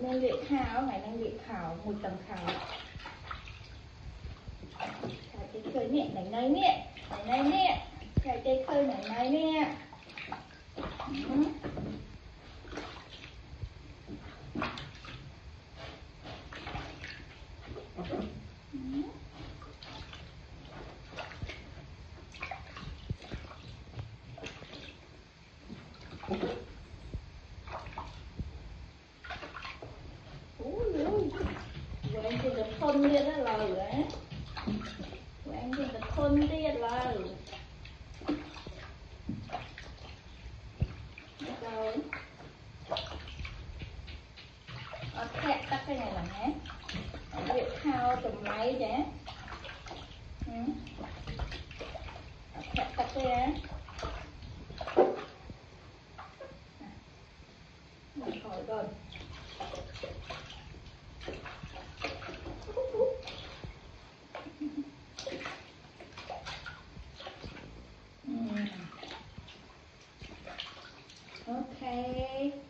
nên luyện khảo ngày đang luyện khảo một tầng khảo chạy cái khơi nè này nè chạy cái khơi này nè quán trên được thôn đi đó lời đấy quán trên được thôn đi lời rồi kẹt tắt cái này là nhé việc thao tùm máy nhé kẹt tắt cái nhé khỏi rồi okay